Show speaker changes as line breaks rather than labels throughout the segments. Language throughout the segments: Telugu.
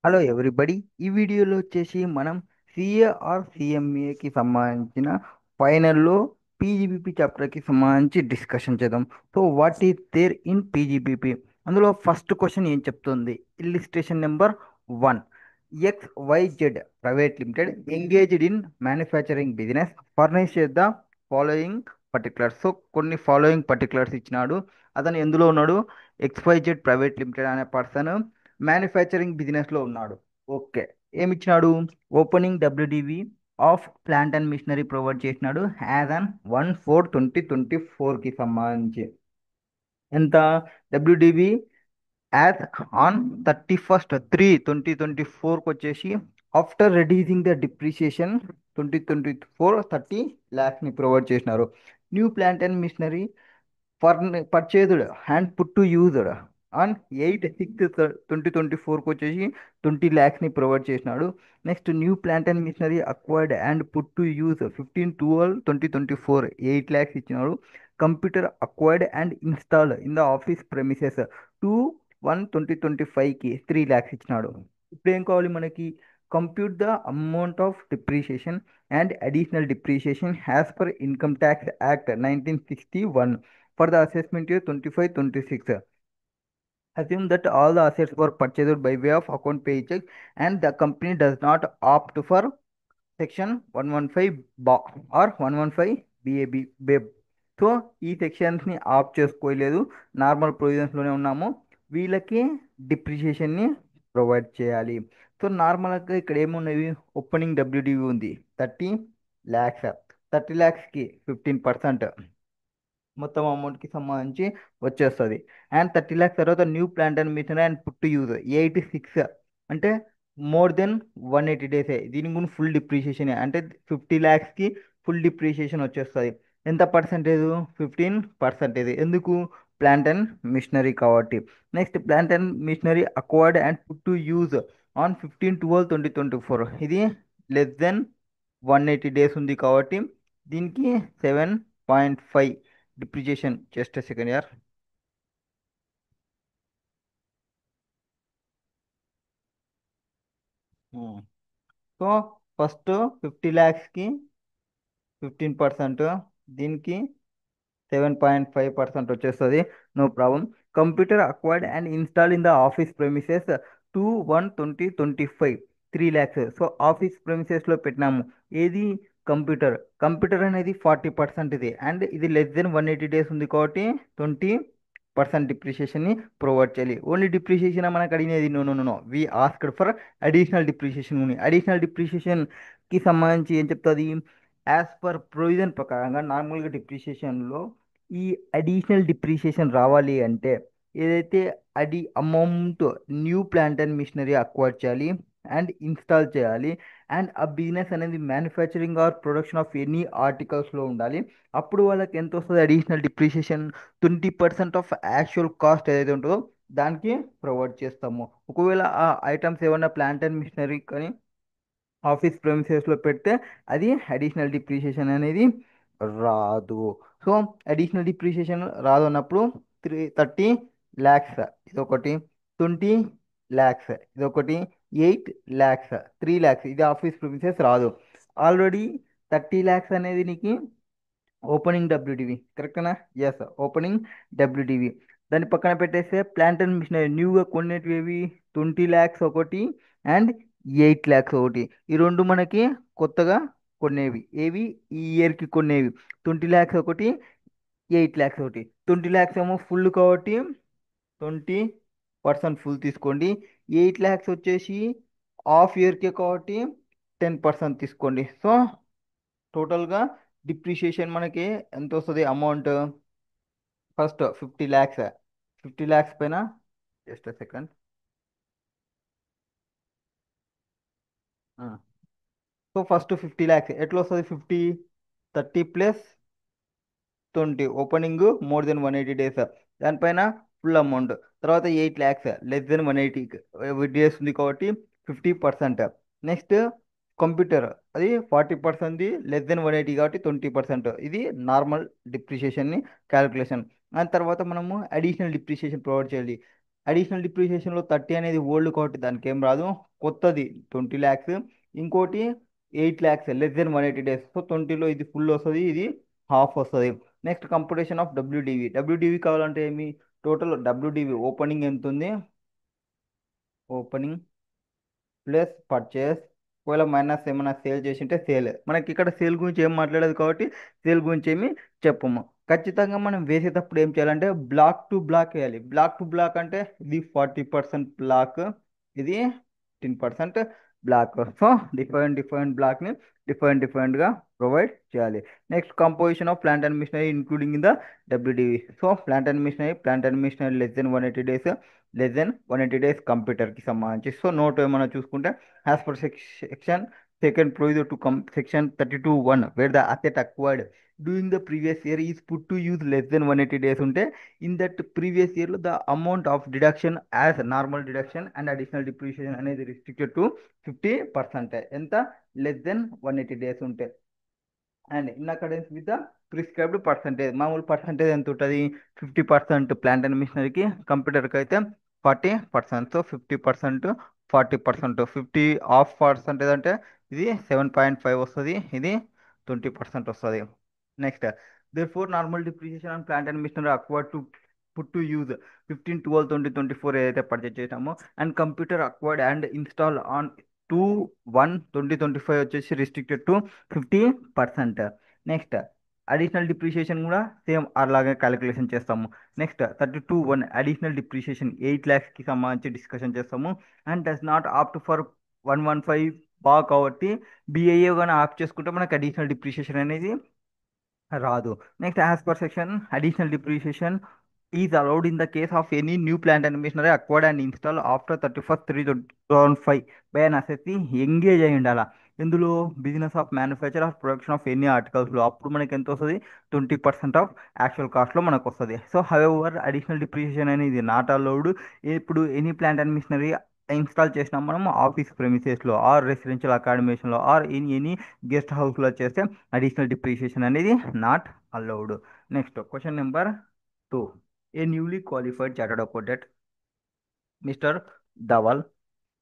Hello everybody. ఈ వీడియోలో వచ్చేసి మనం సిఏ ఆర్ సిఎంఏకి సంబంధించిన ఫైనల్లో పీజీబీపీ చాప్టర్కి సంబంధించి డిస్కషన్ చేద్దాం. So what is there in PGBP? అందులో ఫస్ట్ క్వశ్చన్ ఏం చెప్తుంది? Illustration number 1. XYZ private limited engaged in manufacturing business furnish the following particulars. So కొన్ని ఫాలోయింగ్ పర్టికులర్స్ ఇచ్చినాడు. అతను ఎందులో ఉన్నాడు? XYZ ప్రైవేట్ లిమిటెడ్ అనే పర్సన్ మ్యానుఫ్యాక్చరింగ్ బిజినెస్లో ఉన్నాడు. ఓకే. ఏమి ఇచ్చినాడు? Opening WDV of plant and machinery provide చేసినాడు యాజ్ అన్ 1/4/2024కి సంబంధించి. ఎంత? డబ్ల్యూడివి యాజ్ ఆన్ 31/3/2024కి వచ్చేసి after reducing the depreciation 2024 30 lakhs ని ప్రొవైడ్ చేసినారు. New plant and machinery purchased and put to used on 8/6/2024కి వచ్చేసి 20 lakhs ని ప్రొవైడ్ చేసినాడు. Next new plant and machinery acquired and put to use 15/12/2024 8 lakhs ఇచ్చినాడు. Computer acquired and installed in the office premises 2/1/2025కి 3 lakhs ఇచ్చినాడు. ఇప్పుడు ఏం కావాలి మనకి? Compute the amount of depreciation and additional depreciation as per income tax act 1961 for the assessment year 25-26. Assume that all the assets were purchased by way of account paycheck and the company does not opt for section 115 బా ఆర్ 115 బిఏబి బెబ్. సో ఈ సెక్షన్స్ని ఆఫ్ చేసుకోలేదు, నార్మల్ ప్రొవిజన్స్లోనే ఉన్నాము. వీళ్ళకి డిప్రిషియేషన్ని ప్రొవైడ్ చేయాలి. సో నార్మల్గా ఇక్కడ ఏమున్నవి? ఓపెనింగ్ డబ్ల్యూడివి ఉంది 30 lakhs. 30 lakhsకి 15% మొత్తం అమౌంట్కి సంబంధించి వచ్చేస్తుంది. అండ్ 30 lakhs తర్వాత new plant and machinery and put use 86, అంటే మోర్ దెన్ 180 డేసే. దీని గురించి ఫుల్ డిప్రిషియేషన్ అంటే 50 lakhsకి ఫుల్ డిప్రిషియేషన్ వచ్చేస్తుంది. ఎంత పర్సంటేజ్? 15%. ఎందుకు? ప్లాంట్ అండ్ మిషనరీ కాబట్టి. Next plant and machinery acquired and put to use on 15/12/2024. ఇది లెస్ దెన్ 180 డేస్ ఉంది కాబట్టి దీనికి 7.5 depreciation. Just second year. So first 50 lakhsకి 15%, దీనికి 7.5% వచ్చేస్తుంది. No problem. Computer acquired and install in the office premises 2/1/2025 3 lakhs. So office ప్రెమిసెస్లో పెట్టినాము. ఏది? కంప్యూటర్. కంప్యూటర్ అనేది 40% ఇది, అండ్ ఇది లెస్ దెన్ 180 డేస్ ఉంది కాబట్టి 20% డిప్రిషియేషన్ని ప్రొవైడ్ చేయాలి. ఓన్లీ డిప్రిషియేషన్ మనకు అడిగినది? No no no, we asked for additional depreciation ఉంది. అడిషనల్ డిప్రిషియేషన్కి సంబంధించి ఏం చెప్తుంది? యాజ్ పర్ ప్రొవిజన్ ప్రకారంగా నార్మల్గా డిప్రిషియేషన్లో ఈ అడిషనల్ డిప్రిషియేషన్ రావాలి అంటే ఏదైతే amount new plant and machinery acquire చేయాలి అండ్ ఇన్స్టాల్ చేయాలి, అండ్ ఆ బిజినెస్ అనేది manufacturing or production of any ఆర్టికల్స్లో ఉండాలి. అప్పుడు వాళ్ళకి ఎంత వస్తుంది additional depreciation? 20% of actual cost ఏదైతే ఉంటుందో దానికి ప్రొవైడ్ చేస్తాము. ఒకవేళ ఆ ఐటమ్స్ ఏమన్నా ప్లాంట్ అండ్ మిషనరీ కానీ ఆఫీస్ ప్రెమిసెస్లో పెడితే అది అడిషనల్ డిప్రిషియేషన్ అనేది రాదు. సో అడిషనల్ డిప్రిషియేషన్ రాదు అన్నప్పుడు 30 lakhs ఇదొకటి, 20 lakhs ఇదొకటి, 8 lakhs, 3 lakhs ఇది ఆఫీస్ ప్రెమిసెస్ రాదు. ఆల్రెడీ 30 lakhs అనేది నీకు ఓపెనింగ్ డబ్ల్యూడివి కరెక్టేనా? Yes, opening WDV. దాన్ని పక్కన పెట్టేస్తే ప్లాంట్ అండ్ మిషనరీ న్యూగా కొనేటివి 20 lakhs ఒకటి అండ్ 8 lakhs ఒకటి. ఈ రెండు మనకి కొత్తగా కొనేవి. ఏవి? ఈ ఇయర్కి కొనేవి. 20 lakhs ఒకటి, 8 lakhs ఒకటి. 20 lakhs ఏమో ఫుల్ కాబట్టి 20% ఫుల్ తీసుకోండి. 8 lakhs వచ్చేసి హాఫ్ ఇయర్కే కాబట్టి 10% తీసుకోండి. సో టోటల్గా డిప్రిషియేషన్ మనకి ఎంత వస్తుంది అమౌంట్? First 50 lakhs. 50 lakhs పైన just second. So first 50 lakhs ఎట్లా వస్తుంది? 50 30 + 20 ఓపెనింగ్ మోర్ దెన్ 180 డేస్, దానిపైన ఫుల్ అమౌంట్. తర్వాత 8 lakhs లెస్ దెన్ 180 డేస్ ఉంది కాబట్టి 50%. నెక్స్ట్ కంప్యూటర్ అది 40% లెస్ దెన్ 180 కాబట్టి 20%. ఇది నార్మల్ డిప్రిషియేషన్ని క్యాలిక్యులేషన్. దాని తర్వాత మనము అడిషనల్ డిప్రిషియేషన్ ప్రొవైడ్ చేయాలి. అడిషనల్ డిప్రిషియేషన్లో 30 అనేది ఓల్డ్ కాబట్టి దానికి ఏం రాదు. కొత్తది 20 lakhs, ఇంకోటి 8 lakhs less than 180 days. So 20లో ఇది ఫుల్ వస్తుంది, ఇది హాఫ్ వస్తుంది. Next computation of WDV. WDV కావాలంటే ఏమి, టోటల్ డబ్ల్యూడివి ఓపెనింగ్ ఎంత ఉంది, ఓపెనింగ్ ప్లస్ పర్చేస్, ఒకవేళ మైనస్ ఏమైనా సేల్ చేసింటే సేల్. మనకి ఇక్కడ సేల్ గురించి ఏం మాట్లాడదు కాబట్టి సేల్ గురించి ఏమి చెప్పము. ఖచ్చితంగా మనం వేసేటప్పుడు ఏం చేయాలంటే బ్లాక్ టు బ్లాక్ వేయాలి. బ్లాక్ టు బ్లాక్ అంటే ఇది 40% బ్లాక్, ఇది 10% బ్లాక్. సో డిఫరెంట్ డిఫరెంట్ బ్లాక్ని డిఫరెంట్గా ప్రొవైడ్ చేయాలి. Next composition of plant and machinery including in the WDV. So plant and machinery less than 180 days, less than 180 days కంప్యూటర్కి సంబంధించి. సో నోట్ ఏమైనా చూసుకుంటే as per section second proviso to section 32(1), where the asset acquired during the previous year is put to use less than 180 days ఉంటే, ఇన్ దట్ ప్రీవియస్ ఇయర్లో the amount of deduction as normal deduction and additional depreciation అనేది రిస్ట్రిక్టెడ్ టు 50%. ఎంత, less than 180 days ఉంటే. And in accordance with the prescribed percentage. మామూలు పర్సంటేజ్ ఎంత ఉంటుంది, 50% ప్లాంట్ అండ్ మిషనరీకి, కంప్యూటర్కి అయితే 40%. సో 50%, 40%, 50 హాఫ్ పర్సంటేజ్ అంటే ఇది 7.5 వస్తుంది, ఇది 20% వస్తుంది. Next therefore normal depreciation on plant and machinery acquired to put to use 15/12/2024 ఏదైతే పర్చేజ్ చేసామో, and computer acquired and install on 2/1/2025 వచ్చేసి restricted to 50%. Next additional depreciation కూడా సేమ్ అలాగే క్యాలిక్యులేషన్ చేస్తాము. నెక్స్ట్ 32(1) అడిషనల్ డిప్రిషియేషన్ 8 lakhsకి సంబంధించి డిస్కషన్ చేస్తాము. And does not opt for 115 కాబట్టి బిఐఏ కానీ ఆప్ట్ చేసుకుంటే మనకి అడిషనల్ డిప్రిషియేషన్ అనేది రాదు. Next as per section additional depreciation is allowed in the case of any new plant and machinery acquired and install after 31st March 2005 by an assessee engage అయి ఉండాలా. ఇందులో business of manufacture of production of any ఆర్టికల్స్లో అప్పుడు మనకి ఎంత వస్తుంది, 20% ఆఫ్ యాక్చువల్ కాస్ట్లో మనకు వస్తుంది. సో హవెవర్ అడిషనల్ డిప్రిషియేషన్ అనేది నాట్ అలౌడ్. ఇప్పుడు any plant and machinery install చేసినాం మనం ఆఫీస్ ప్రెమిసెస్లో ఆర్ రెసిడెన్షియల్ అకాడమీస్లో ఆర్ ఇన్ ఎనీ గెస్ట్ హౌస్లో చేస్తే అడిషనల్ డిప్రిషియేషన్ అనేది not allowed. Next question number 2. A newly qualified chartered accountant, Mr. Dawal,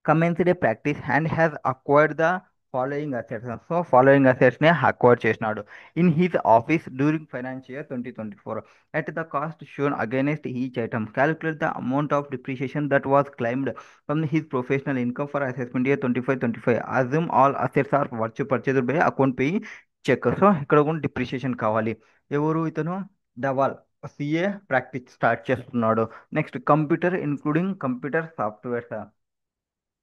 commenced a practice and has acquired the following assets. So following అసెట్స్ని అక్వైర్ చేసినాడు in his office during financial year 2024. At the cost shown against each item, calculate the amount of depreciation that was claimed from his professional income for assessment year 25-25. Assume all assets are virtue purchased by account paying check. So ఇక్కడ కూడా డిప్రిషియేషన్ కావాలి. ఎవరు ఇతను, డవాల్, సిఏ ప్రాక్టీస్ స్టార్ట్ చేస్తున్నాడు. Next computer including computer softwares,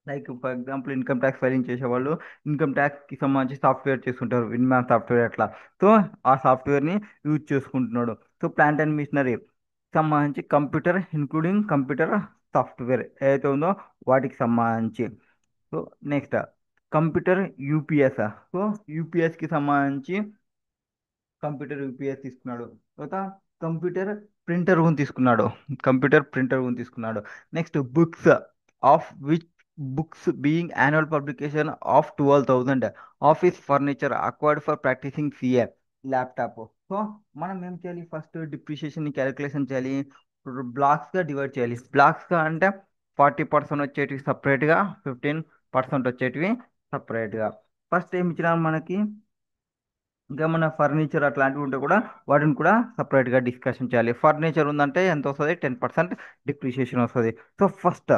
like for example income tax filing చేసేవాళ్ళు ఇన్కమ్ ట్యాక్స్కి సంబంధించి సాఫ్ట్వేర్ చేసుకుంటారు, విన్మ్యాన్ సాఫ్ట్వేర్ అట్లా. సో ఆ సాఫ్ట్వేర్ని యూజ్ చేసుకుంటున్నాడు. సో ప్లాంట్ అండ్ మిషనరీ సంబంధించి కంప్యూటర్ ఇంక్లూడింగ్ కంప్యూటర్ సాఫ్ట్వేర్ ఏదైతే ఉందో వాటికి సంబంధించి. So next computer UPS. So యూపీఎస్కి సంబంధించి కంప్యూటర్ యూపీఎస్ తీసుకున్నాడు. తర్వాత కంప్యూటర్ ప్రింటర్ గురించి తీసుకున్నాడు, కంప్యూటర్ ప్రింటర్ గురించి తీసుకున్నాడు. Next books of which books being annual publication of 12,000 office furniture acquired for practicing CA laptop. So మనం ఏం చేయాలి, ఫస్ట్ డిప్రిషియేషన్ క్యాలిక్యులేషన్ చేయాలి, బ్లాక్స్గా డివైడ్ చేయాలి. బ్లాక్స్గా అంటే 40% వచ్చేటివి సపరేట్గా, 15% వచ్చేటివి సపరేట్గా. ఫస్ట్ ఏమి ఇచ్చినా మనకి, ఇంకేమన్నా ఫర్నిచర్ అట్లాంటివి ఉంటే కూడా వాటిని కూడా సపరేట్గా డిస్కషన్ చేయాలి. ఫర్నిచర్ ఉందంటే ఎంత వస్తుంది, 10% డిప్రిషియేషన్ వస్తుంది. So first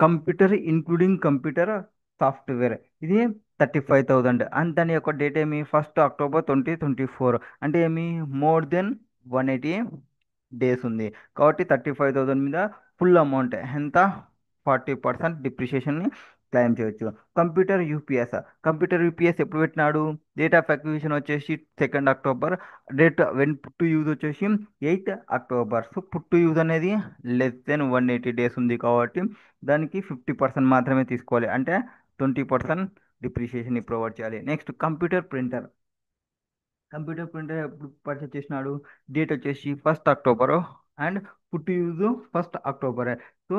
computer including computer software ఇది 35,000. అండ్ దాని యొక్క డేట్ ఏమి, 1 October 2024. అంటే ఏమి, మోర్ దెన్ 180 డేస్ ఉంది కాబట్టి 35,000 మీద ఫుల్ అమౌంట్ ఎంత, 40% డిప్రిషియేషన్ని క్లెయిమ్ చేయొచ్చు. కంప్యూటర్ యూపీఎస్ ఎప్పుడు పెట్టినాడు, డేట్ ఆఫ్ అక్విజిషన్ వచ్చేసి 2 October, date when put to use వచ్చేసి 8 October. So put to use అనేది less than 180 డేస్ ఉంది కాబట్టి దానికి 50% మాత్రమే తీసుకోవాలి, అంటే 20% డిప్రిషియేషన్ ప్రొవైడ్ చేయాలి. నెక్స్ట్ కంప్యూటర్ ప్రింటర్ ఎప్పుడు పర్చేస్ చేసినాడు, డేట్ వచ్చేసి 1 October and put use 1 October. So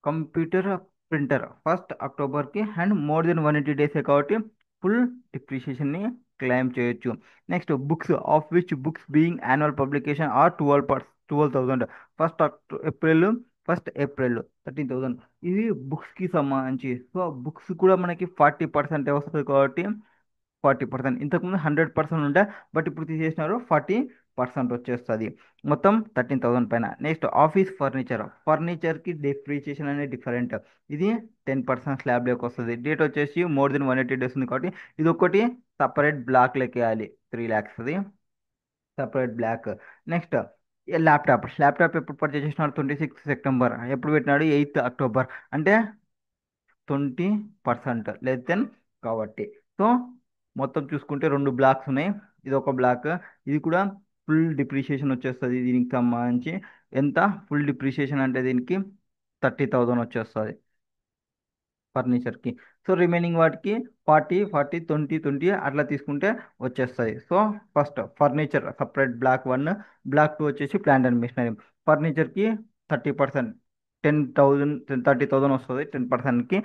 computer printer 1 Octoberకి అండ్ మోర్ దెన్ 180 డేసే కాబట్టి ఫుల్ డిప్రిషియేషన్ని క్లెయిమ్ చేయొచ్చు. Next books of which books being annual publication or 12,000 April first April 13,000. ఇది బుక్స్కి సంబంధించి. సో బుక్స్ కూడా మనకి 40% వస్తుంది కాబట్టి 40%. ఇంతకుముందు 100% ఉండే, బట్ ఇప్పుడు తీసేసినారు, 40% వచ్చేస్తుంది. మొత్తం 13,000 పైన. Next office furniture. ఫర్నిచర్కి డిప్రిసియేషన్ అనేది డిఫరెంట్. ఇది 10% స్లాబ్లోకి వస్తుంది. డేట్ వచ్చేసి మోర్ దెన్ 180 days ఉంది కాబట్టి ఇది ఒకటి సపరేట్ బ్లాక్ లెక్క వేయాలి. 3 lakhs separate block. Next laptop ఎప్పుడు పర్చేస్ చేసినాడు? 26 September. ఎప్పుడు పెట్టినాడు? 8 October. అంటే 20% లెస్ దెన్ కాబట్టి. సో మొత్తం చూసుకుంటే రెండు బ్లాక్స్ ఉన్నాయి. ఇది ఒక బ్లాక్. ఇది కూడా ఫుల్ డిప్రిషియేషన్ వచ్చేస్తుంది దీనికి సంబంధించి. ఎంత ఫుల్ డిప్రిషియేషన్ అంటే దీనికి 30,000 వచ్చేస్తుంది ఫర్నిచర్కి. సో రిమైనింగ్ వాటికి 40, 40, 20, 20 అట్లా తీసుకుంటే వచ్చేస్తుంది. So first furniture separate block 1, block 2 వచ్చేసి ప్లాంట్ అండ్ మిషనరీ. ఫర్నిచర్కి 30%, 10,000, 30,000 వస్తుంది 10%కి.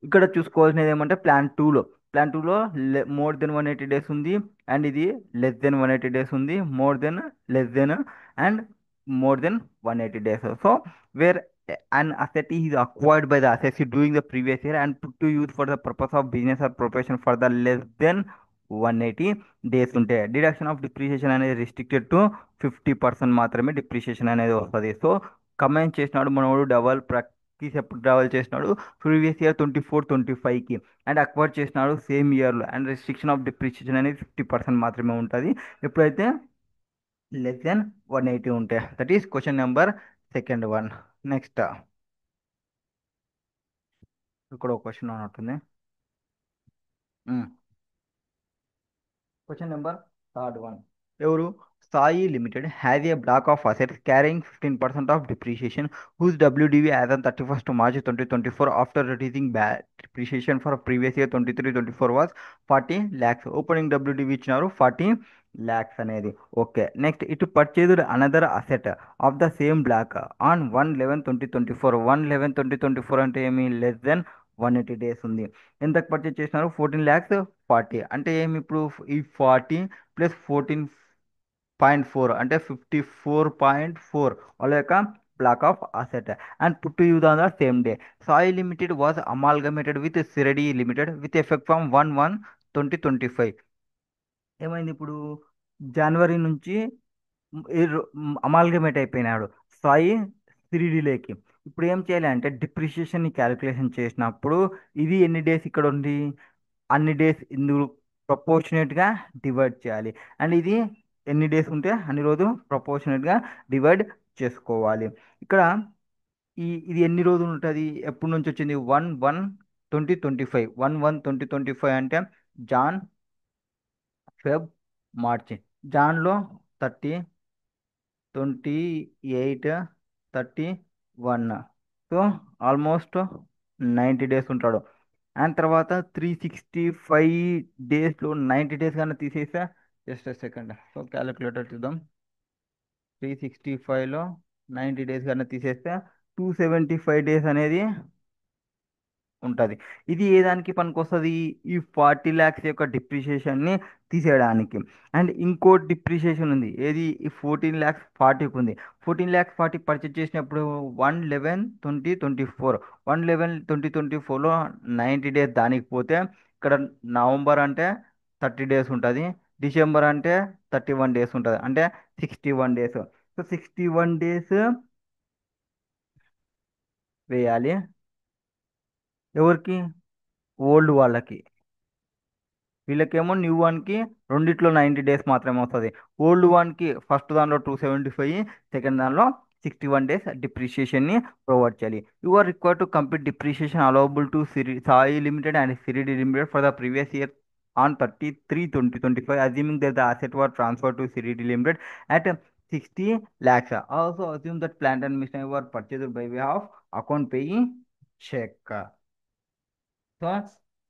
ఇక్కడ చూసుకోవాల్సినది ఏమంటే ప్లాన్ టూలో మోర్ దెన్ 180 days ఉంది, అండ్ ఇది లెస్ దెన్ 180 days ఉంది, more than, less than, and more than 180 days. So where an asset is acquired by the assessee during the previous year and put to use for the purpose of business or profession for the less than 180 days ఉంటే డిడక్షన్ ఆఫ్ డిప్రిషియేషన్ అనేది రిస్ట్రిక్టెడ్ టు 50% మాత్రమే డిప్రిషియేషన్ అనేది వస్తుంది. సో కమెంట్ చేసినాడు మనోడు, డబల్ ప్రాక్టీస్ ఎప్పుడు ట్రావెల్ చేసినాడు? ప్రీవియస్ ఇయర్ 24-25కి, అండ్ అక్వైర్ చేసినాడు సేమ్ ఇయర్లో. అండ్ రెస్ట్రిక్షన్ ఆఫ్ డిప్రిషియేషన్ అనేది 50% మాత్రమే ఉంటుంది ఎప్పుడైతే లెస్ దెన్ 180 ఉంటే. That is question number second one. Next ఇక్కడ ఒక క్వశ్చన్ ఉన్నట్టుంది. Question number third one. ఎవరు? Sai limited has a block of assets carrying 15% of depreciation whose WDV as on 31st March 2024 after reducing depreciation for previous year 23-24 was 40 lakhs. Opening WDV ఇచ్చినారు 40 lakhs అనేది. Okay. Next it purchased another asset of the same block on 1/11/2024. 1/11/2024 అంటే ఏమి? లెస్ దెన్ 180 days ఉంది. ఎంతకు పర్చేజ్ చేసినారు? 14 lakhs 40. అంటే ఏమి ఇప్పుడు? ఈ 40 ప్లస్ 14.4 అంటే 54.4 వాళ్ళ యొక్క block of asset. And put to use on the same day. Sai limited was amalgamated with Shirdi limited with effect from 1/1/2025. ఏమైంది ఇప్పుడు? జనవరి నుంచి అమాల్గమేట్ అయిపోయినాడు సాయి సిరిడిలేకి. ఇప్పుడు ఏం చేయాలి అంటే డిప్రిషియేషన్ క్యాలిక్యులేషన్ చేసినప్పుడు ఇది ఎన్ని డేస్ ఇక్కడ ఉంది, అన్ని డేస్ ఇందులో ప్రపోర్షనేట్గా డివైడ్ చేయాలి. అండ్ ఇది ఎన్ని డేస్ ఉంటే అన్ని రోజు ప్రపోర్షనేట్గా డివైడ్ చేసుకోవాలి. ఇక్కడ ఇది ఎన్ని రోజులు ఉంటుంది? ఎప్పటి నుంచి వచ్చింది? 1/1/2025. 1/1/2025 అంటే జాన్, ఫెబ్, మార్చి. జాన్లో 30, 28, 31. సో ఆల్మోస్ట్ 90 days ఉంటాడు. అండ్ తర్వాత 365 daysలో 90 days కన్నా తీసేస్తే, జస్ట్ సెకండ్, సో క్యాలిక్యులేటర్ చూద్దాం. 365లో 90 days కన్నా తీసేస్తే 275 days అనేది ఉంటుంది. ఇది ఏ దానికి పనికొస్తుంది? ఈ 40 lakhs యొక్క డిప్రిషియేషన్ని తీసేయడానికి. అండ్ ఇంకో డిప్రిషియేషన్ ఉంది, ఏది? ఈ 14 lakhs 40కి ఉంది. 14 lakhs 40 పర్చేజ్ చేసినప్పుడు 1/11/2024. 1/11/2024లో 90 days దానికి పోతే ఇక్కడ నవంబర్ అంటే 30 days ఉంటుంది, డిసెంబర్ అంటే 31 days ఉంటుంది, అంటే 61 days. సో 61 days వేయాలి. ఎవరికి? ఓల్డ్ వాళ్ళకి. వీళ్ళకేమో న్యూ వన్కి రెండిట్లో 90 days మాత్రమే వస్తుంది. ఓల్డ్ వన్కి ఫస్ట్ దానిలో 275, సెకండ్ దానిలో 61 days డిప్రిషియేషన్ని ప్రొవైడ్ చేయాలి. You are required to complete depreciation allowable to Sai limited and Shirdi limited for the previous year on 30/3/2025 assuming that the asset were transferred to Shirdi limited at 60 lakhs. Also assume that plant and machinery were purchased by way of account paying check. So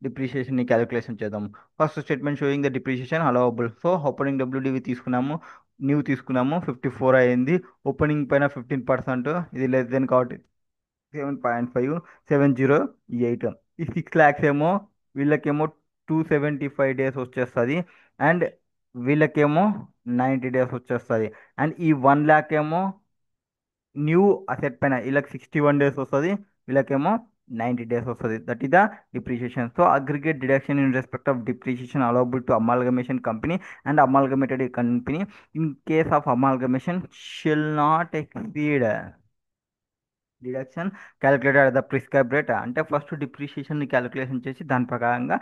డిప్రిషియేషన్ని క్యాలిక్యులేషన్ చేద్దాం. First statement showing the depreciation allowable. So opening WDV తీసుకున్నాము, న్యూ తీసుకున్నాము, 54 అయింది. ఓపెనింగ్ పైన 15%, ఇది లెస్ దెన్ కాబట్టి 7.5, 708. ఈ 6 lakhs ఏమో వీళ్ళకేమో 275 days వచ్చేస్తుంది, అండ్ వీళ్ళకేమో 90 days వచ్చేస్తుంది. అండ్ ఈ 1 lakh ఏమో న్యూ అసెట్ పైన వీళ్ళకి 61 డేస్ వస్తుంది, వీళ్ళకేమో 90 డేస్ వస్తుంది. That is the depreciation. So aggregate deduction in respect of depreciation allowable to amalgamation company and amalgamated company in case of amalgamation shall not exceed deduction calculated at the prescribe rate. అంటే ఫస్ట్ డిప్రిషియేషన్ క్యాలిక్యులేషన్ చేసి దాని ప్రకారంగా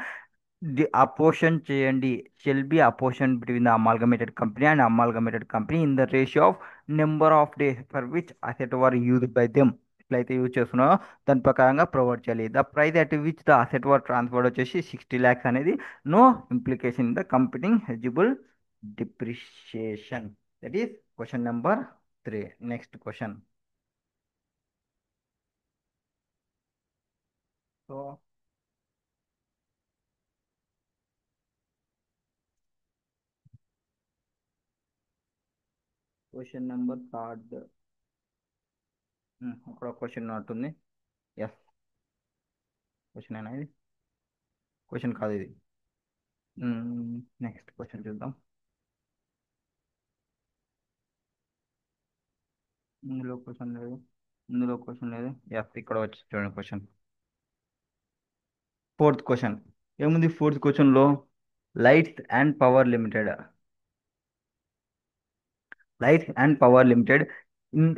అపోర్షన్ చేయండి. Shall be apportion between the amalgamated company and amalgamated company in the ratio of number of days for which asset were use by them. ఎట్లయితే యూజ్ చేస్తున్నారో దాని ప్రకారంగా ప్రొవైడ్ చేయాలి. The price at which the asset were transferred వచ్చేసి 60 lakhs అనేది no implication in the company eligible depreciation. That is question number 3. Next question. So question number third. అక్కడ క్వశ్చన్ ఉంటుంది. ఎస్, క్వశ్చన్ అయినా ఇది క్వశ్చన్ కాదు ఇది. నెక్స్ట్ క్వశ్చన్ చూద్దాం. ఇందులో క్వశ్చన్ లేదు, ఇందులో క్వశ్చన్ లేదు. ఎస్, ఇక్కడ వచ్చి చూడండి క్వశ్చన్. ఫోర్త్ క్వశ్చన్ ఏముంది? ఫోర్త్ క్వశ్చన్లో lights and power limited, lights and power limited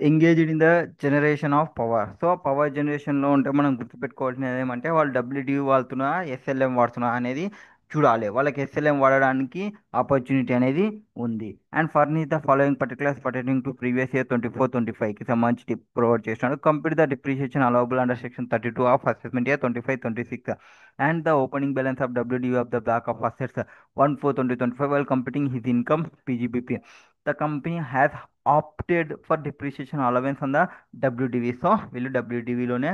engaged in the generation of power. So power జనరేషన్లో ఉంటే మనం గుర్తుపెట్టుకోవాల్సినది ఏమంటే వాళ్ళు డబ్ల్యూడివి వాడుతున్నా ఎస్ఎల్ఎం వాడుతున్నా అనేది చూడాలి. వాళ్ళకి ఎస్ఎల్ఎం వాడడానికి ఆపర్చునిటీ అనేది ఉంది. And furnish the following particulars pertaining to previous year 24-25కి సంబంధించి టిప్ ప్రొవైడ్ చేస్తున్నాడు. Complete the depreciation allowable under section 32 of assessment year 25-26 and the opening balance of WDV of the block of assets 1/4/2025 while computing his income PGBP. The company has opted for depreciation allowance on the WDV. So వీళ్ళు WDVలోనే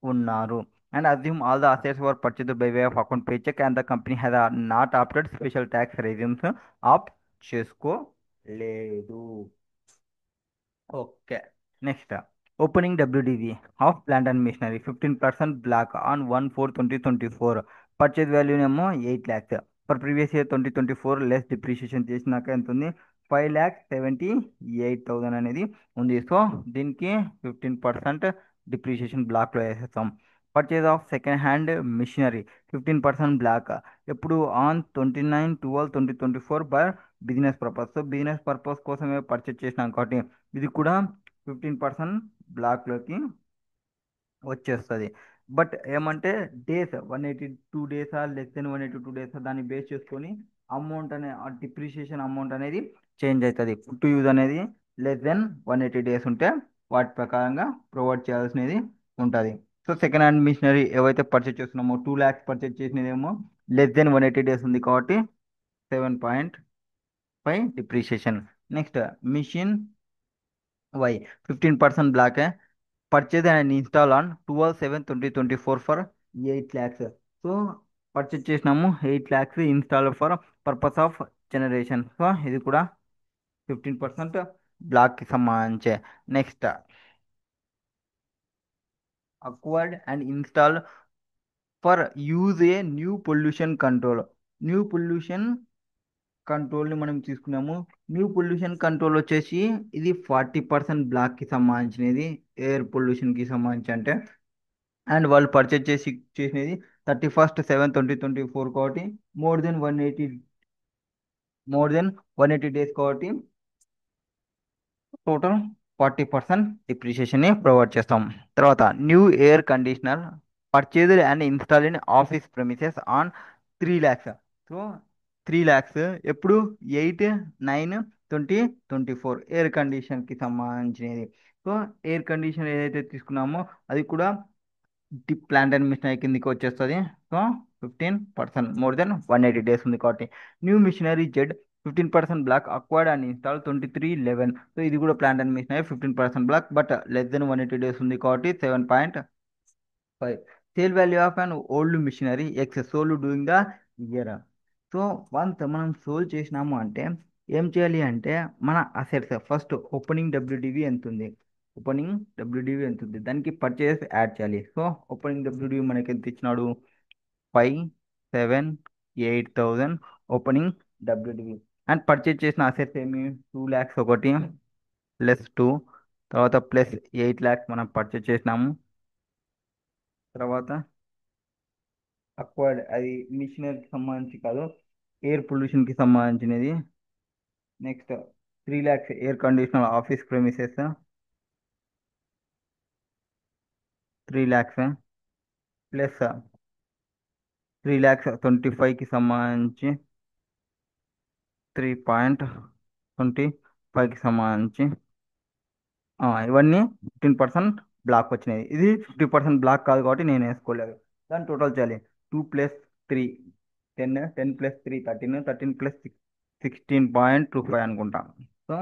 ఉన్నారు. And assume all the assets were purchased by way of account pay cheque and the company has not opted special tax regimes opt చేసుకోలేదు. Okay. Next, opening WDV of plant and machinery 15% block on 1/4/2024. Purchase value ఏమో 8 lakhs. For previous year 2024 less depreciation చేసినాక ఎంత ఉంది? 5,78,000 అనేది ఉంది. సో దీనికి 15% డిప్రిషియేషన్ బ్లాక్లో వేసేస్తాం. Purchase of second hand machinery 15% block. ఎప్పుడు? On 29/12/2024 by business purpose. So business purpose కోసమే పర్చేజ్ చేసినాం కాబట్టి ఇది కూడా 15% బ్లాక్లోకి వచ్చేస్తుంది. బట్ ఏమంటే డేస్ 182 డేసా లెస్ దెన్ 182 డేసా దాన్ని బేస్ చేసుకొని అమౌంట్ అనే డిప్రిషియేషన్ అమౌంట్ అనేది చేంజ్ అవుతుంది. టు యూజ్ అనేది less than 180 days ఉంటే వాటి ప్రకారంగా ప్రొవైడ్ చేయాల్సినది ఉంటుంది. సో సెకండ్ హ్యాండ్ మిషనరీ ఏవైతే పర్చేజ్ చేస్తున్నామో 2 lakhs పర్చేజ్ చేసినదేమో less than 180 days ఉంది కాబట్టి 7.5 depreciation. Next, machine Y 15% block purchase and install on 12/7/2024 for 8 lakhs. So purchase చేసినాము 8 lakhs install for purpose of generation. So ఇది కూడా 15% బ్లాక్కి సంబంధించే. Next, acquired and install for use a new pollution control. New pollution కంట్రోల్ని మనం తీసుకున్నాము. న్యూ పొల్యూషన్ కంట్రోల్ వచ్చేసి ఇది 40% బ్లాక్కి సంబంధించినది, ఎయిర్ పొల్యూషన్కి సంబంధించి అంటే. అండ్ వాళ్ళు పర్చేజ్ చేసినది 31/7/2024 కాబట్టి మోర్ దెన్ 180 డేస్ కాబట్టి టోటల్ 40% డిప్రిషియేషన్ని ప్రొవైడ్ చేస్తాం. తర్వాత new air conditioner purchased and install in office premises on 3 lakhs. So 3 lakhs ఎప్పుడు? 8/9/2024 ఎయిర్ కండిషన్కి సంబంధించినది. సో ఎయిర్ కండిషన్ ఏదైతే తీసుకున్నామో అది కూడా ప్లాంట్ అండ్ మిషనరీ కిందకి వచ్చేస్తుంది. సో 15% మోర్ దెన్ 180 డేస్ ఉంది కాబట్టి. న్యూ మిషనరీ జెడ్ 15% block acquired and install 23/11. So ఇది కూడా plant and machinery 15% block but less than 180 days ఉంది కాబట్టి 7.5. Sale value of an old machinery X sold during the year. So once మనం సోల్ చేసినాము అంటే ఏం చేయాలి అంటే మన అసెట్స్ ఫస్ట్ ఓపెనింగ్ డబ్ల్యూడివి ఎంత ఉంది, ఓపెనింగ్ డబ్ల్యూడివి ఎంత ఉంది దానికి పర్చేస్ యాడ్ చేయాలి. సో ఓపెనింగ్ డబ్ల్యూడివి మనకి ఎంత ఇచ్చినాడు? 5,7,8,000 ఓపెనింగ్ డబ్ల్యూడివి. అండ్ పర్చేస్ చేసిన అసెట్స్ ఏమి? 2 lakhs ఒకటి, లెస్ 2, తర్వాత ప్లస్ 8 lakhs మనం పర్చేస్ చేసినాము. తర్వాత అక్వైర్డ్ అది మిషనరీకి సంబంధించి కాదు, ఎయిర్ పొల్యూషన్కి సంబంధించినది. Next 3 lakhs air conditioner office premises, 3 lakhs plus 3,25,000కి సంబంధించి 3.25కి సంబంధించి ఇవన్నీ 15% బ్లాక్ వచ్చినాయి. ఇది 50% బ్లాక్ కాదు కాబట్టి నేను వేసుకోలేదు. దాని టోటల్ చేయాలి. 2 + 3 10 ప్లస్ 3 16.25 అనుకుంటా. సో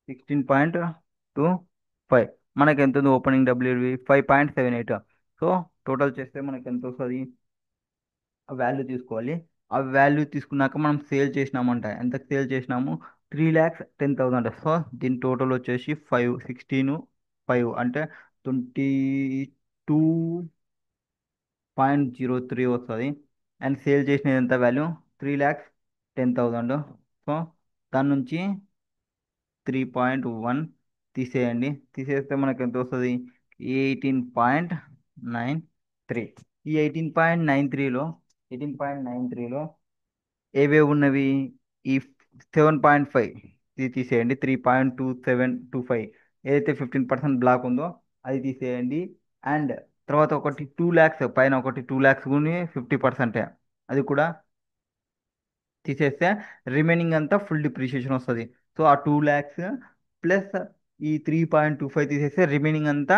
16.25 మనకి ఎంత ఉంది? Opening WV 5.78. సో టోటల్ చేస్తే మనకి ఎంత వస్తుంది? ఆ వాల్యూ తీసుకోవాలి. ఆ వాల్యూ తీసుకున్నాక మనం సేల్ చేసినామంట. ఎంత సేల్ చేసినాము? 3,10,000. సో దీని టోటల్ వచ్చేసి 5 అంటే 22.03 వస్తుంది. అండ్ సేల్ చేసినది ఎంత వాల్యూ? 3,10,000. సో దాని నుంచి 3.1 తీసేయండి. తీసేస్తే మనకి ఎంత వస్తుంది? 18.93. ఈ 18.93లో ఏవేవి ఉన్నవి? ఈ 7.5 ఇది తీసేయండి. 3.2725 ఏదైతే 15% బ్లాక్ ఉందో అది తీసేయండి. అండ్ తర్వాత ఒకటి 2 lakhs పైన ఒకటి 2 lakhs గుని 50%, అది కూడా తీసేస్తే రిమైనింగ్ అంతా ఫుల్ డిప్రిషియేషన్ వస్తుంది. సో ఆ 2 lakhs ప్లస్ ఈ 3.25 తీసేస్తే రిమైనింగ్ అంతా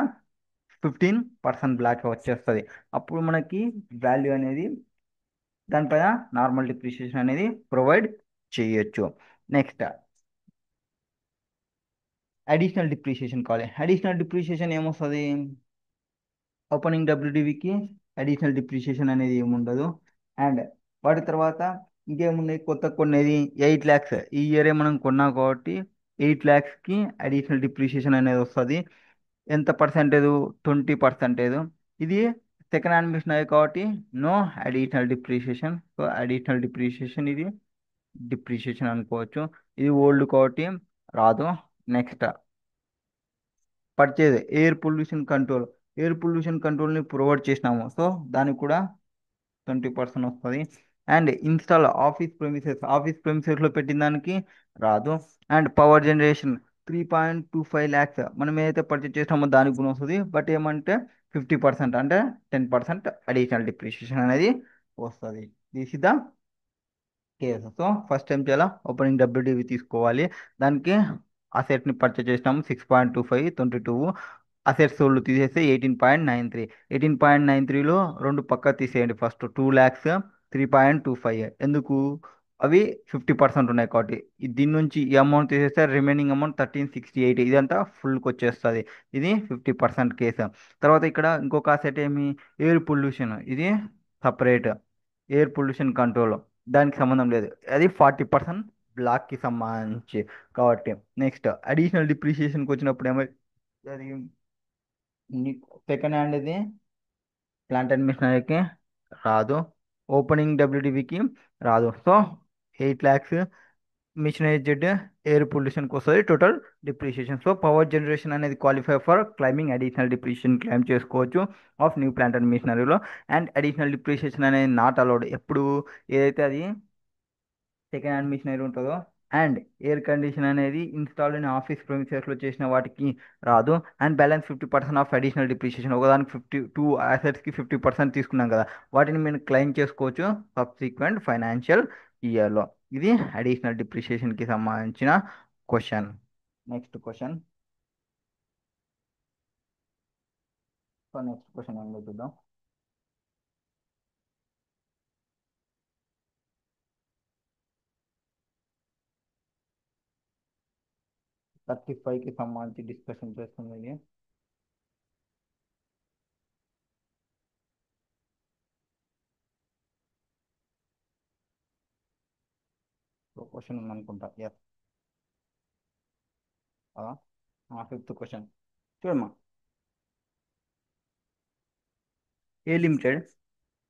15% బ్లాక్ వచ్చేస్తుంది. అప్పుడు మనకి వాల్యూ అనేది దానిపైన నార్మల్ డిప్రిషియేషన్ అనేది ప్రొవైడ్ చేయొచ్చు. నెక్స్ట్ అడిషనల్ డిప్రిషియేషన్ కావాలి. అడిషనల్ డిప్రిషియేషన్ ఏమొస్తుంది? ఓపెనింగ్ డబ్ల్యూడివికి అడిషనల్ డిప్రిషియేషన్ అనేది ఏముండదు. అండ్ వాటి తర్వాత ఇంకేమున్నాయి? కొత్త కొనేది 8 lakhs. ఈ ఇయరే మనం కొన్నా కాబట్టి 8 lakhsకి అడిషనల్ డిప్రిషియేషన్ అనేది వస్తుంది. ఎంత పర్సెంటేజ్? 20%. ఇది సెకండ్ హ్యాండ్ మిషనరీ కాబట్టి no additional depreciation. So additional depreciation ఇది డిప్రిషియేషన్ అనుకోవచ్చు. ఇది ఓల్డ్ కాబట్టి రాదు. Next purchase air pollution control. Air pollution కంట్రోల్ని ప్రొవైడ్ చేసినాము. సో దానికి కూడా 20% వస్తుంది. అండ్ ఇన్స్టాల్ ఆఫీస్ ప్రెమిసెస్లో పెట్టిన దానికి రాదు. అండ్ పవర్ జనరేషన్ 3.25 lakhs మనం ఏదైతే పర్చేజ్ చేసినామో దానికి కూడా వస్తుంది. బట్ ఏమంటే 50% అంటే 10% అడిషనల్ డిప్రిషియేషన్ అనేది వస్తుంది. This is the case. So first ఏం చేయాలా? ఓపెనింగ్ డబ్ల్యూడివి తీసుకోవాలి. దానికి అసెట్ని పర్చేజ్ చేసినాము 6.25 22. అసెట్స్ సోల్డ్ తీసేస్తే 18.93. 18.93లో రెండు పక్క తీసేయండి. ఫస్ట్ 2 lakhs 3.25 ఎందుకు? అవి 50% ఉన్నాయి కాబట్టి దీని నుంచి ఈ అమౌంట్ తీసేస్తే రిమైనింగ్ అమౌంట్ 1368. ఇదంతా ఫుల్కి వచ్చేస్తుంది. ఇది 50% కేసు. తర్వాత ఇక్కడ ఇంకొక అసెట్ ఏమి? Air pollution. ఇది సపరేట్. ఎయిర్ పొల్యూషన్ కంట్రోల్ దానికి సంబంధం లేదు. అది 40% బ్లాక్కి సంబంధించి కాబట్టి. నెక్స్ట్ అడిషనల్ డిప్రిషియేషన్కి వచ్చినప్పుడు ఏమో అది సెకండ్ హ్యాండ్ ఇది ప్లాంట్ అండ్ మిషనరీకి రాదు. ఓపెనింగ్ డబ్ల్యూడివికి రాదు. So 8 lakhs machinery Z air పొల్యూషన్కి వస్తుంది total depreciation. So power generation అనేది qualify for claiming additional depreciation claim చేసుకోవచ్చు ఆఫ్ న్యూ ప్లాంట్ అండ్ మిషనరీలో. అండ్ అడిషనల్ డిప్రిషియేషన్ అనేది నాట్ అలౌడ్. ఎప్పుడు ఏదైతే అది సెకండ్ హ్యాండ్ మిషనరీ ఉంటుందో అండ్ ఎయిర్ కండిషన్ అనేది ఇన్స్టాల్ ఇన్ ఆఫీస్ ప్రెమిసెస్లో చేసిన వాటికి రాదు. And balance 50% of additional depreciation ఒకదానికి 2 assetsకి 50% తీసుకున్నాం కదా, వాటిని మీరు క్లెయిమ్ చేసుకోవచ్చు సబ్సిక్వెంట్ ఫైనాన్షియల్ ఇయర్లో. ఇది అడిషనల్ డిప్రిషియేషన్కి సంబంధించిన question. Next question. So next question ఏమో చూద్దాం. 35కి సంబంధించి డిస్కషన్ చేస్తుంది ఇది. క్వశ్చన్ ఉందనుకుంటా. ఎస్, ఫిఫ్త్ క్వశ్చన్ చూడమ్మా. A limited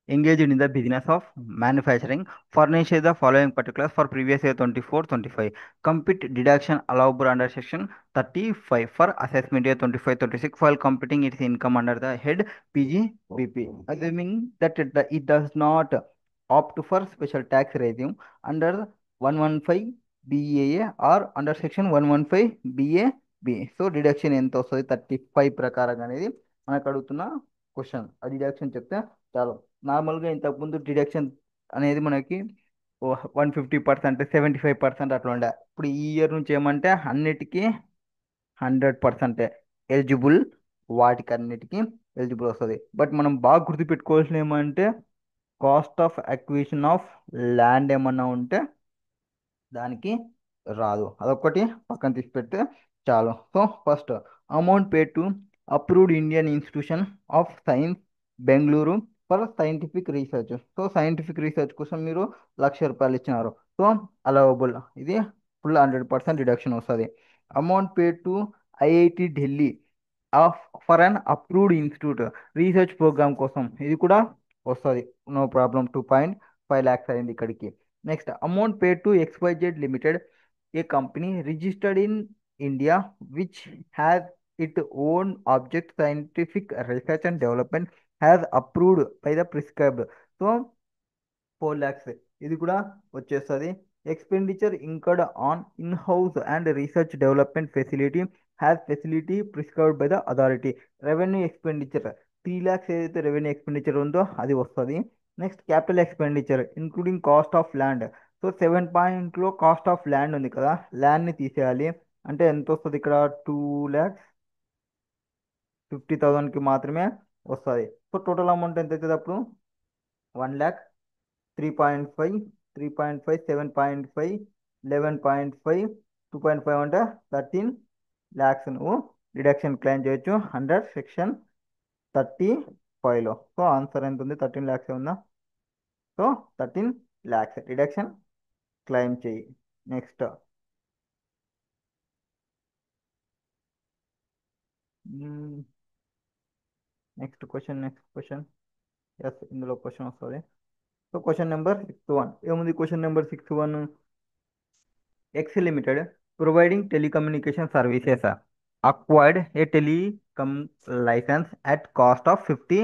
engaged in the business of manufacturing, furnish the following particulars for previous year 24-25. Compute deduction allowable under section 35 for assessment year 25-26 while computing its income under the head PGBP. Assuming that it does not opt for special tax regime under 115 BAA or under section 115 BAB. So deduction ఎంత వస్తుంది 35 ప్రకారంగా అనేది మనకు అడుగుతున్న క్వశ్చన్. ఆ డిడక్షన్ చెప్తే చాలు. నార్మల్గా ఇంతకుముందు డిడక్షన్ అనేది మనకి 150%, 75% అట్లా ఉండే. ఇప్పుడు ఈ ఇయర్ నుంచి ఏమంటే అన్నిటికీ 100% ఎలిజిబుల్, వాటికి అన్నిటికీ ఎలిజిబుల్ వస్తుంది. బట్ మనం బాగా గుర్తుపెట్టుకోవాల్సిన ఏమంటే cost of acquisition of land ఏమన్నా ఉంటే దానికి రాదు. అదొక్కటి పక్కన తీసి పెడితే చాలు. So first amount pay to approved Indian institution of science Bengaluru for scientific research. So scientific research కోసం మీరు ₹1,00,000 ఇచ్చినారు. సో అలవబుల్, ఇది ఫుల్ 100% డిడక్షన్ వస్తుంది. Amount pay to IIT Delhi of for an approved institute research program కోసం, ఇది కూడా వస్తుంది. No problem. 2.5 lakhs అయింది ఇక్కడికి. Next amount pay to XYZ limited, A company registered in India which has it own object scientific research and development has approved by the prescribed. So 4 lakhs ఇది కూడా వచ్చేస్తుంది. Expenditure incurred on in house and research development facility has facility prescribed by the authority. Revenue expenditure 3 lakhs ఏదైతే రెవెన్యూ ఎక్స్పెండిచర్ ఉందో అది వస్తుంది. Next capital expenditure including cost of land. So 7 పాయింట్లో కాస్ట్ ఆఫ్ ల్యాండ్ ఉంది కదా, ల్యాండ్ని తీసేయాలి. అంటే ఎంత వస్తుంది ఇక్కడ? 2,50,000కి మాత్రమే వస్తుంది. సో టోటల్ అమౌంట్ ఎంత అవుతుంది అప్పుడు? 1 lakh, 3.5, 3.5, 7.5, 11.5, 2.5 అంటే 13 lakhs నువ్వు డిడక్షన్ క్లెయిమ్ చేయొచ్చు అండర్ సెక్షన్ 35లో. సో ఆన్సర్ ఎంత ఉంది? 13 lakhs ఉందా? సో 13 lakhs డిడక్షన్ క్లెయిమ్ చేయి. నెక్స్ట్ నెక్స్ట్ క్వశ్చన్ ఎస్, ఇందులో క్వశ్చన్ వస్తుంది. సో క్వశ్చన్ నెంబర్ 61 ఏముంది? Question number 61, X Limited providing telecommunication services acquired a telecom license at cost of 50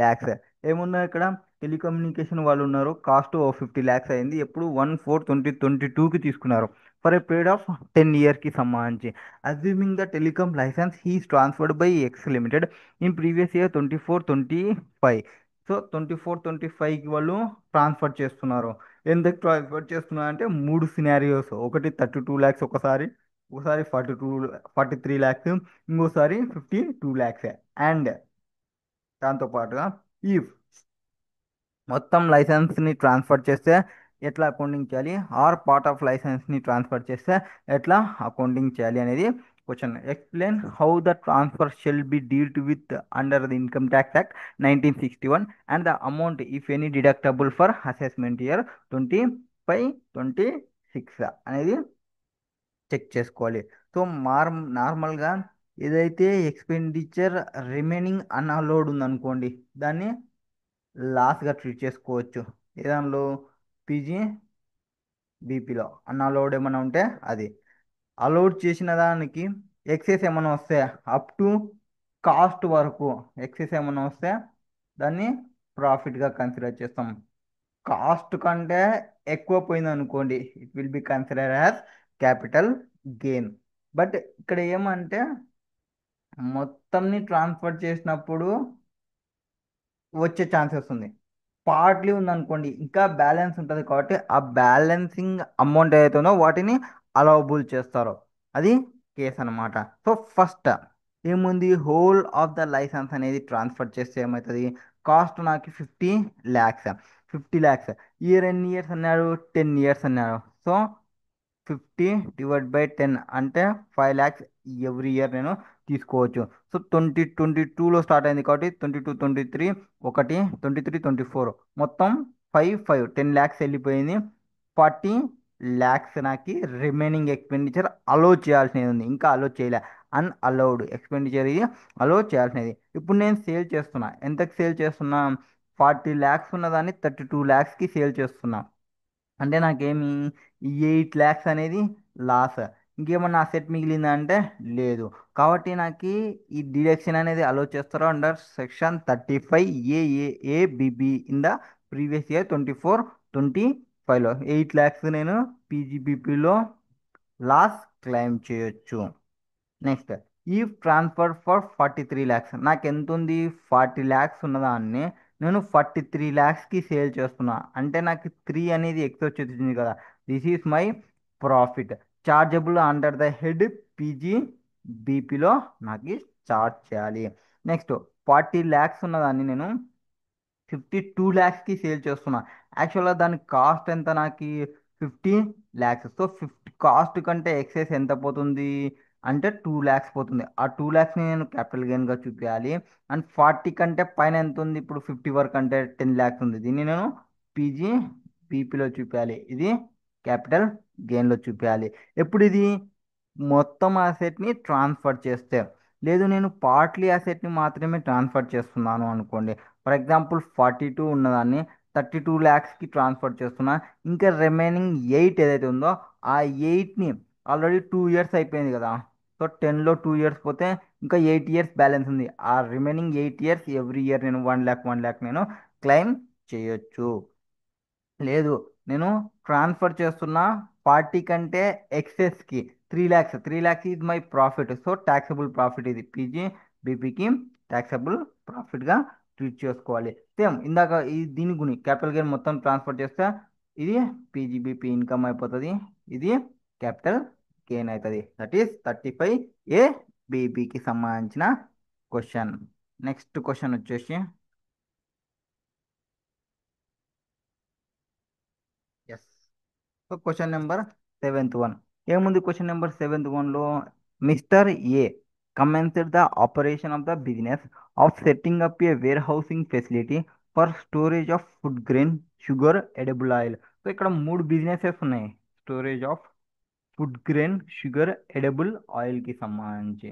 lakhs. ఏమున్నా ఇక్కడ? టెలికమ్యూనికేషన్ వాళ్ళు ఉన్నారు, కాస్ట్ 50 lakhs అయింది. ఎప్పుడు 1/4/2022కి తీసుకున్నారు ఫర్ ఏ పీరియడ్ ఆఫ్ 10 yearsకి సంబంధించి. Assuming the telecom license has transferred by X limited in previous year 24-25. So 24-25కి వాళ్ళు ట్రాన్స్ఫర్ చేస్తున్నారు. ఎందుకు ట్రాన్స్ఫర్ చేస్తున్నా అంటే 3 scenarios. ఒకటి 32 lakhs ఒకసారి, ఒకసారి 43 lakhs, ఇంకోసారి 52 lakhs. అండ్ దాంతోపాటుగా ఇఫ్ మొత్తం లైసెన్స్ని ట్రాన్స్ఫర్ చేస్తే ఎట్లా అకౌంటింగ్ చేయాలి, ఆర్ పార్ట్ ఆఫ్ లైసెన్స్ని ట్రాన్స్ఫర్ చేస్తే ఎట్లా అకౌంటింగ్ చేయాలి అనేది question. Explain how the transfer shall be dealt with under the income tax act 1961 and the amount if any deductible for assessment year 25-26 అనేది చెక్ చేసుకోవాలి. సో నార్మల్గా ఏదైతే ఎక్స్పెండిచర్ రిమైనింగ్ అన్అలౌడ్ ఉందనుకోండి, దాన్ని లాస్గా ట్రీట్ చేసుకోవచ్చు. ఏ దానిలో? బీపీలో అన్అలౌడ్ ఏమైనా ఉంటే అది. అలౌడ్ చేసిన దానికి ఎక్సెస్ ఏమైనా వస్తే అప్ టు కాస్ట్ వరకు ఎక్సెస్ ఏమైనా వస్తే దాన్ని ప్రాఫిట్గా కన్సిడర్ చేస్తాం. కాస్ట్ కంటే ఎక్కువ పోయింది అనుకోండి, it will be consider as capital gain. But ఇక్కడ ఏమంటే మొత్తంని ట్రాన్స్ఫర్ చేసినప్పుడు వచ్చే ఛాన్సెస్ ఉంది. పార్ట్లీ ఉందనుకోండి, ఇంకా బ్యాలెన్స్ ఉంటుంది కాబట్టి ఆ బ్యాలెన్సింగ్ అమౌంట్ ఏదైతుందో వాటిని అలౌబుల్ చేస్తారు. అది కేస్ అనమాట. సో ఫస్ట్ ఏముంది? హోల్ ఆఫ్ ద లైసెన్స్ అనేది ట్రాన్స్ఫర్ చేస్తే ఏమవుతుంది? కాస్ట్ నాకు 50 lakhs. 50 lakhs ఇయర్ ఎన్ని ఇయర్స్ అన్నారు? 10 years అన్నారు. సో 50/10 అంటే 5 lakhs ఎవ్రీ ఇయర్ నేను తీసుకోవచ్చు. సో 2022లో స్టార్ట్ అయింది కాబట్టి 22-23 ఒకటి, 23-24 మొత్తం 10 lakhs వెళ్ళిపోయింది. 40 lakhs నాకు రిమైనింగ్ ఎక్స్పెండిచర్ అలో చేయాల్సినది ఉంది, ఇంకా అలో చేయలే. అన్అలౌడ్ ఎక్స్పెండిచర్ ఇది అలో చేయాల్సినది. ఇప్పుడు నేను సేల్ చేస్తున్నా. ఎంతకు సేల్ చేస్తున్నా? 40 ల్యాక్స్ ఉన్నదాన్ని 32 ల్యాక్స్కి సేల్ చేస్తున్నా. అంటే నాకేమి 8 ల్యాక్స్ అనేది లాస్. ఇంకేమన్నా అసెట్ మిగిలిందా అంటే లేదు. కాబట్టి నాకు ఈ డిడక్షన్ అనేది అలో చేస్తారో under section 35 AAABB in the previous year 24-25లో 8 ల్యాక్స్ నేను పీజీబీపీలో లాస్ క్లెయిమ్ చేయొచ్చు. నెక్స్ట్, ఈ ట్రాన్స్ఫర్ ఫర్ 43 ల్యాక్స్ నాకు ఎంత ఉంది, 40 ల్యాక్స్ ఉన్నదాన్ని నేను 43 ల్యాక్స్కి సేల్ చేస్తున్నా. అంటే నాకు 3 అనేది ఎక్స్ వచ్చేసింది కదా. This is my profit chargeable under the head PG బీపీలో నాకు చార్జ్ చేయాలి. నెక్స్ట్, 40 ల్యాక్స్ ఉన్నదాన్ని నేను 52 ల్యాక్స్కి సేల్ చేస్తున్నా. యాక్చువల్గా దాని కాస్ట్ ఎంత, నాకు 15 ల్యాక్స్. సో కాస్ట్ కంటే ఎక్సెస్ ఎంత పోతుంది అంటే 2 ల్యాక్స్ పోతుంది. ఆ 2 ల్యాక్స్ని నేను క్యాపిటల్ గెయిన్గా చూపించాలి. అండ్ 40 కంటే పైన ఎంత ఉంది, ఇప్పుడు 50 వరకు అంటే 10 ల్యాక్స్ ఉంది. దీన్ని నేను పీజీ బీపీలో చూపించాలి, ఇది క్యాపిటల్ గెయిన్లో చూపించాలి. ఎప్పుడు ఇది మొత్తం అసెట్ని ట్రాన్స్ఫర్ చేస్తే. లేదు నేను పార్ట్లీ అసెట్ని మాత్రమే ట్రాన్స్ఫర్ చేస్తున్నాను అనుకోండి. ఫర్ ఎగ్జాంపుల్ 42 ఉన్నదాన్ని 32 ల్యాక్స్కి ట్రాన్స్ఫర్ చేస్తున్నా. ఇంకా రిమైనింగ్ 8 ఏదైతే ఉందో ఆ 8ని ఆల్రెడీ 2 ఇయర్స్ అయిపోయింది కదా. సో 10లో 2 ఇయర్స్ పోతే ఇంకా 8 ఇయర్స్ బ్యాలెన్స్ ఉంది. ఆ రిమైనింగ్ 8 ఇయర్స్ ఎవ్రీ ఇయర్ నేను 1 ల్యాక్ నేను క్లెయిమ్ చేయొచ్చు. లేదు నేను ట్రాన్స్ఫర్ చేస్తున్న 40 కంటే ఎక్సెస్కి 3 lakhs. 3 lakhs is my profit. So taxable profit, ఇది పీజీ బీపీకి ట్యాక్సబుల్ ప్రాఫిట్గా ట్రీట్ చేసుకోవాలి. సేమ్ ఇందాక ఈ దీని గుని క్యాపిటల్ గెయిన్ మొత్తం ట్రాన్స్ఫర్ చేస్తే ఇది పీజీబీపీ ఇన్కమ్ అయిపోతుంది, ఇది క్యాపిటల్ గెయిన్ అవుతుంది. దట్ ఈస్ 35 ఏ బీబీకి సంబంధించిన క్వశ్చన్. నెక్స్ట్ క్వశ్చన్ వచ్చేసి S. So question number 7th 1 ఏముంది, క్వశ్చన్ నెంబర్ 7th 1లో mister A commenced the operation of the business of setting up a warehousing facility for storage of food grain, sugar, edible oil. సో ఇక్కడ 3 బిజినెసెస్ ఉన్నాయి storage of food grain, sugar, edible ఆయిల్కి సంబంధించి.